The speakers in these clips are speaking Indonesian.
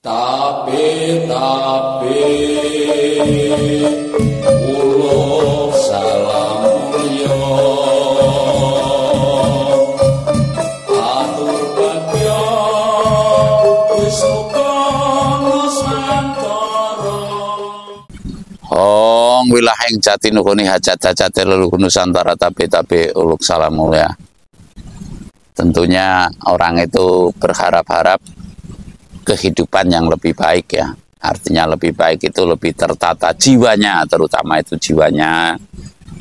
Tapi uluk salam mulya atur bagya wisuka Nusantara. Hong wilahing jati nukuni hajat-hajate leluhur Nusantara tapi uluk salam mulya. Tentunya orang itu berharap-harap kehidupan yang lebih baik ya. Artinya lebih baik itu lebih tertata jiwanya, terutama itu jiwanya.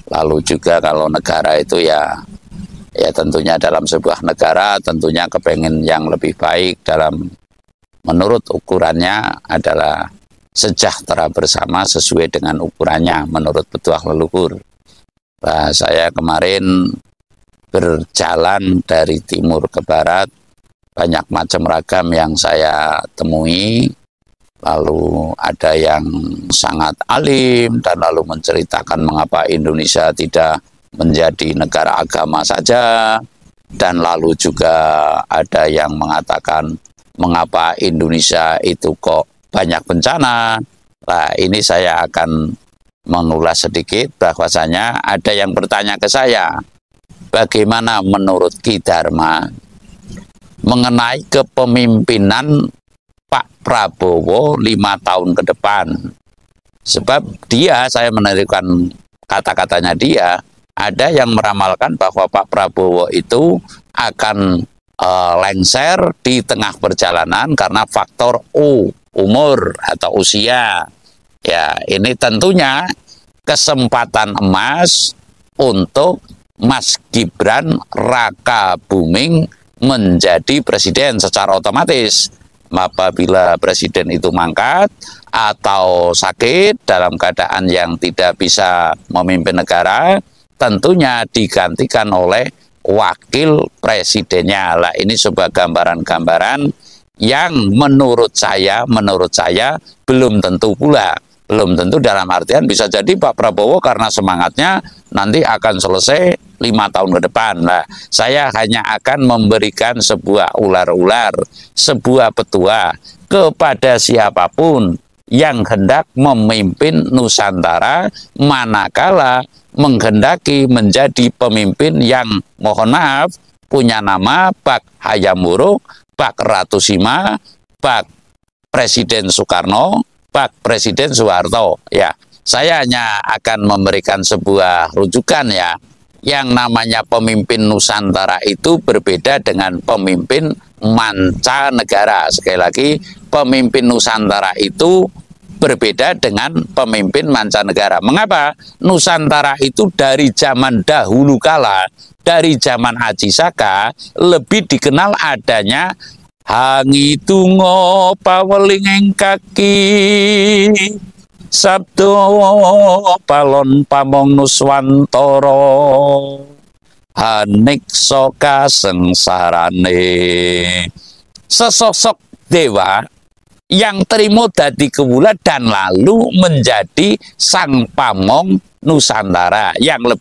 Lalu juga kalau negara itu ya tentunya dalam sebuah negara tentunya kepengen yang lebih baik dalam menurut ukurannya adalah sejahtera bersama sesuai dengan ukurannya menurut petuah leluhur. Nah, saya kemarin berjalan dari timur ke barat, banyak macam ragam yang saya temui, lalu ada yang sangat alim dan lalu menceritakan mengapa Indonesia tidak menjadi negara agama saja, dan lalu juga ada yang mengatakan mengapa Indonesia itu kok banyak bencana. Nah, ini saya akan mengulas sedikit bahwasanya ada yang bertanya ke saya, bagaimana menurut Ki Dharma mengenai kepemimpinan Pak Prabowo 5 tahun ke depan. Sebab saya menerikan kata-katanya dia, ada yang meramalkan bahwa Pak Prabowo itu akan lengser di tengah perjalanan karena faktor umur atau usia. Ya, ini tentunya kesempatan emas untuk Mas Gibran Raka Buming menjadi presiden secara otomatis. Apabila presiden itu mangkat atau sakit dalam keadaan yang tidak bisa memimpin negara, tentunya digantikan oleh wakil presidennya. Lah, ini sebuah gambaran-gambaran yang menurut saya belum tentu pula. Belum tentu dalam artian bisa jadi Pak Prabowo karena semangatnya nanti akan selesai 5 tahun ke depan. Nah, saya hanya akan memberikan sebuah ular-ular, sebuah petua kepada siapapun yang hendak memimpin Nusantara manakala menghendaki menjadi pemimpin yang mohon maaf punya nama Pak Hayam Wuruk, Pak Ratu Sima, Pak Presiden Soekarno, Pak Presiden Soeharto. Ya, saya hanya akan memberikan sebuah rujukan ya. Yang namanya pemimpin Nusantara itu berbeda dengan pemimpin mancanegara. Sekali lagi, pemimpin Nusantara itu berbeda dengan pemimpin mancanegara. Mengapa? Nusantara itu dari zaman dahulu kala, dari zaman Aji Saka, lebih dikenal adanya Hangitungo paweling kaki sabdo palon pamong nuswantara haniksa kasengsarane. Sesosok dewa yang terima dadi kewula dan lalu menjadi sang pamong Nusantara. Yang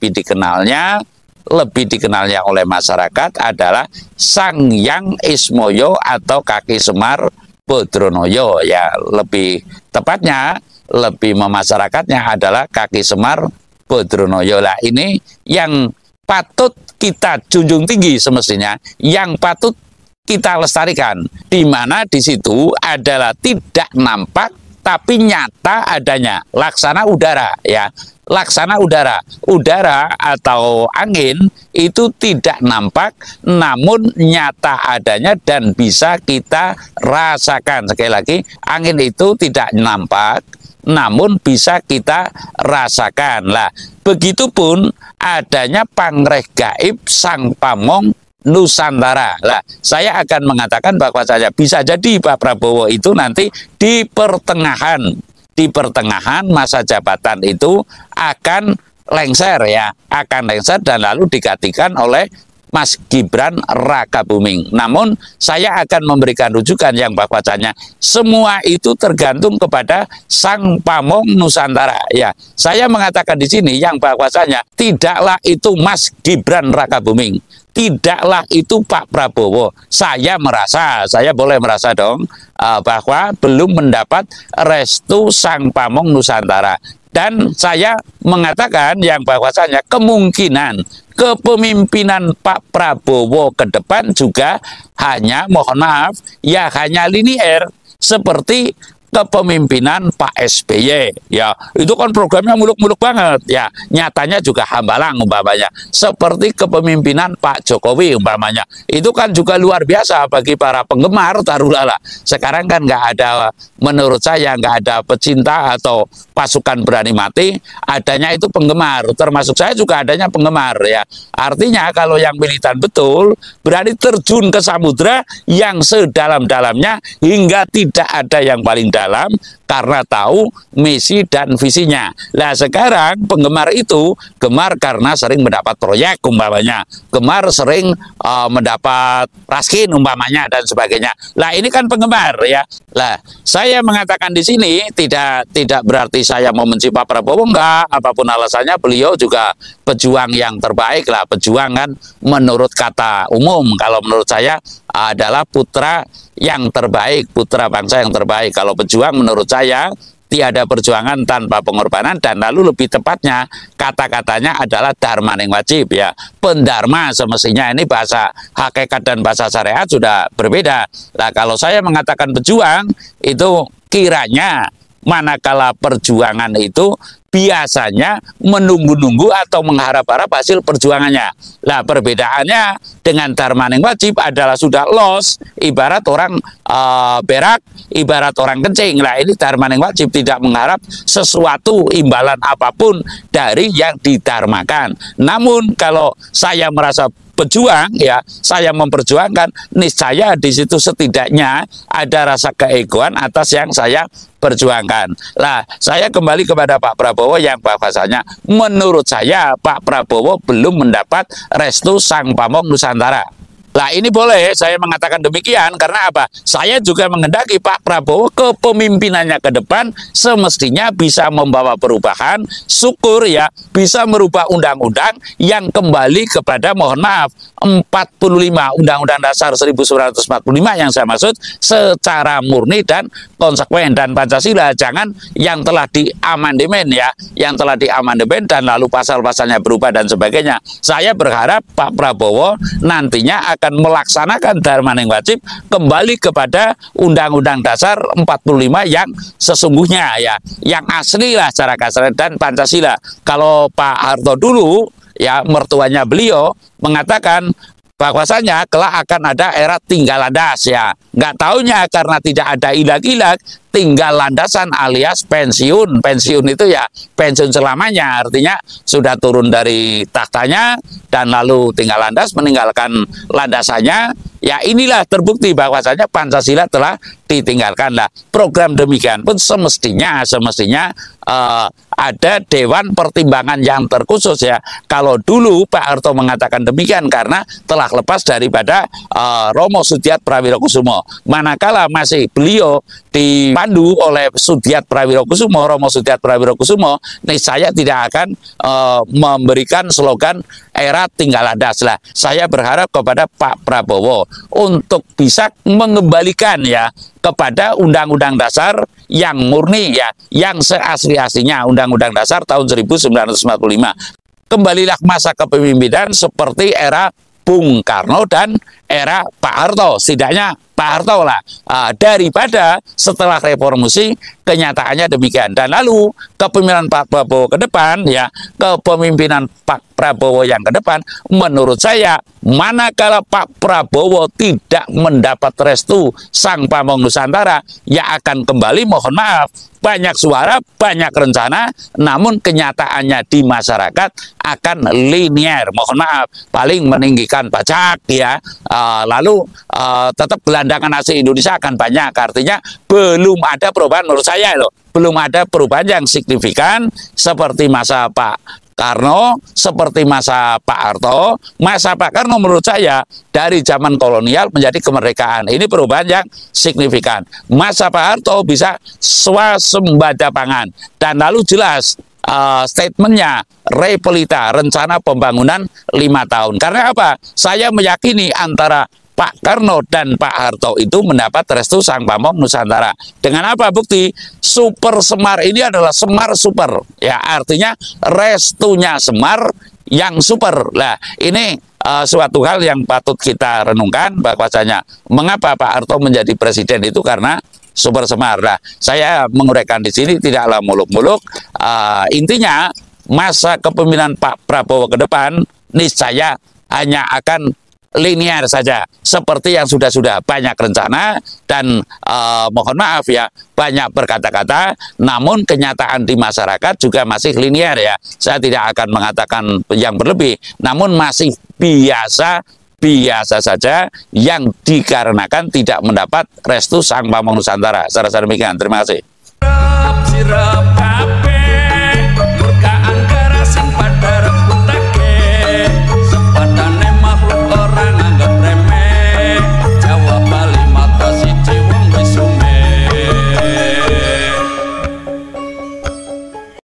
lebih dikenalnya oleh masyarakat adalah Sang Hyang Ismoyo atau Kaki Semar Badranaya. Ya, lebih tepatnya, lebih memasyarakatnya adalah Kaki Semar Badranaya. Lah, ini yang patut kita junjung tinggi semestinya, yang patut kita lestarikan, di mana di situ adalah tidak nampak tapi nyata adanya laksana udara ya. Laksana udara atau angin itu tidak nampak namun nyata adanya dan bisa kita rasakan. Sekali lagi, angin itu tidak nampak namun bisa kita rasakan. Lah, begitupun adanya pangreh gaib Sang Pamong Nusantara. Lah, saya akan mengatakan bahwa saya bisa jadi Pak Prabowo itu nanti di pertengahan masa jabatan itu akan lengser ya, akan lengser dan lalu digantikan oleh Mas Gibran Rakabuming. Namun saya akan memberikan rujukan yang bahwasanya semua itu tergantung kepada Sang Pamong Nusantara. Ya, saya mengatakan di sini yang bahwasanya tidaklah itu Mas Gibran Rakabuming, tidaklah itu Pak Prabowo. Saya boleh merasa dong bahwa belum mendapat restu Sang Pamong Nusantara. Dan saya mengatakan yang bahwasanya kemungkinan kepemimpinan Pak Prabowo ke depan juga hanya, mohon maaf, ya hanya linier seperti kepemimpinan Pak SBY. Ya, itu kan programnya muluk-muluk banget. Ya, nyatanya juga hambalang umpamanya. Seperti kepemimpinan Pak Jokowi umpamanya. Itu kan juga luar biasa bagi para penggemar taruhlah. Sekarang kan nggak ada, menurut saya nggak ada pecinta atau pasukan berani mati, adanya itu penggemar. Termasuk saya juga adanya penggemar ya. Artinya kalau yang militan betul berani terjun ke samudra yang sedalam-dalamnya hingga tidak ada yang paling dalam karena tahu misi dan visinya. Nah sekarang penggemar itu gemar karena sering mendapat proyek umpamanya, gemar sering mendapat raskin umpamanya dan sebagainya. Lah ini kan penggemar ya. Lah saya mengatakan di sini tidak berarti saya membenci Pak Prabowo, enggak. Apapun alasannya beliau juga pejuang yang terbaik lah. Pejuang kan menurut kata umum, kalau menurut saya adalah putra yang terbaik, putra bangsa yang terbaik. Kalau pejuang menurut saya tiada perjuangan tanpa pengorbanan, dan lalu lebih tepatnya kata-katanya adalah dharma yang wajib ya. Pendharma semestinya, ini bahasa hakikat dan bahasa syariat sudah berbeda. Nah kalau saya mengatakan pejuang itu kiranya manakala perjuangan itu biasanya menunggu-nunggu atau mengharap-harap hasil perjuangannya. Nah perbedaannya dengan dharma yang wajib adalah sudah loss, ibarat orang berak, ibarat orang kencing. Nah ini dharma yang wajib, tidak mengharap sesuatu imbalan apapun dari yang didharmakan. Namun kalau saya merasa pejuang ya, saya memperjuangkan, niscaya di situ setidaknya ada rasa keegoan atas yang saya perjuangkan. Lah, saya kembali kepada Pak Prabowo yang bahwasanya menurut saya Pak Prabowo belum mendapat restu Sang Pamong Nusantara. Lah ini boleh saya mengatakan demikian karena apa? Saya juga menghendaki Pak Prabowo kepemimpinannya ke depan semestinya bisa membawa perubahan, syukur ya, bisa merubah undang-undang yang kembali kepada, mohon maaf, 45 Undang-Undang Dasar 1945 yang saya maksud secara murni dan konsekuen, dan Pancasila jangan yang telah diamandemen ya, yang telah diamandemen dan lalu pasal-pasalnya berubah dan sebagainya. Saya berharap Pak Prabowo nantinya akan melaksanakan dharma yang wajib kembali kepada Undang-Undang Dasar 45 yang sesungguhnya ya, yang asli lah secara kasar, dan Pancasila. Kalau Pak Harto dulu ya, mertuanya beliau mengatakan bahwasanya kelak akan ada era tinggal landas ya. Nggak taunya karena tidak ada ilag-ilag, tinggal landasan alias pensiun. Pensiun itu ya pensiun selamanya, artinya sudah turun dari tahtanya dan lalu tinggal landas, meninggalkan landasannya. Ya inilah terbukti bahwasanya Pancasila telah ditinggalkan. Lah program demikian pun semestinya ada Dewan Pertimbangan yang terkhusus ya. Kalau dulu Pak Harto mengatakan demikian karena telah lepas daripada Romo Sudiat Prawirokusumo. Manakala masih beliau dipandu oleh Sudiat Prawirokusumo, Romo Sudiat Prawirokusumo, saya tidak akan memberikan slogan era tinggal landas. Lah saya berharap kepada Pak Prabowo untuk bisa mengembalikan ya kepada Undang-Undang Dasar yang murni ya, yang seasli-aslinya Undang-Undang Dasar tahun 1945. Kembalilah masa kepemimpinan seperti era Bung Karno dan era Pak Harto, setidaknya Pak Harto lah, daripada setelah reformasi kenyataannya demikian. Dan lalu kepemimpinan Pak Prabowo ke depan ya, kepemimpinan Pak Prabowo yang ke depan menurut saya manakala Pak Prabowo tidak mendapat restu Sang Pamong Nusantara, ya akan kembali, mohon maaf, banyak suara, banyak rencana, namun kenyataannya di masyarakat akan linier, mohon maaf, paling meninggikan pajak ya, lalu tetap gelandangan asli Indonesia akan banyak. Artinya belum ada perubahan menurut saya loh, belum ada perubahan yang signifikan seperti masa Pak Karno seperti masa Pak Harto, masa Pak Karno menurut saya dari zaman kolonial menjadi kemerdekaan. Ini perubahan yang signifikan. Masa Pak Harto bisa swasembada pangan, dan lalu jelas statementnya Repelita, rencana pembangunan 5 tahun. Karena apa? Saya meyakini antara Pak Karno dan Pak Harto itu mendapat restu Sang Pamong Nusantara. Dengan apa bukti? Super Semar ini adalah Semar super. Ya, artinya restunya Semar yang super. Nah, ini suatu hal yang patut kita renungkan bahwasanya mengapa Pak Harto menjadi presiden itu karena Super Semar. Nah, saya menguraikan di sini tidaklah muluk-muluk. Intinya masa kepemimpinan Pak Prabowo ke depan niscaya hanya akan linear saja, seperti yang sudah banyak rencana dan mohon maaf ya, banyak berkata-kata, namun kenyataan di masyarakat juga masih linear ya. Saya tidak akan mengatakan yang berlebih, namun masih biasa saja yang dikarenakan tidak mendapat restu Sang Pamong Nusantara. Saya rasa demikian. Terima kasih.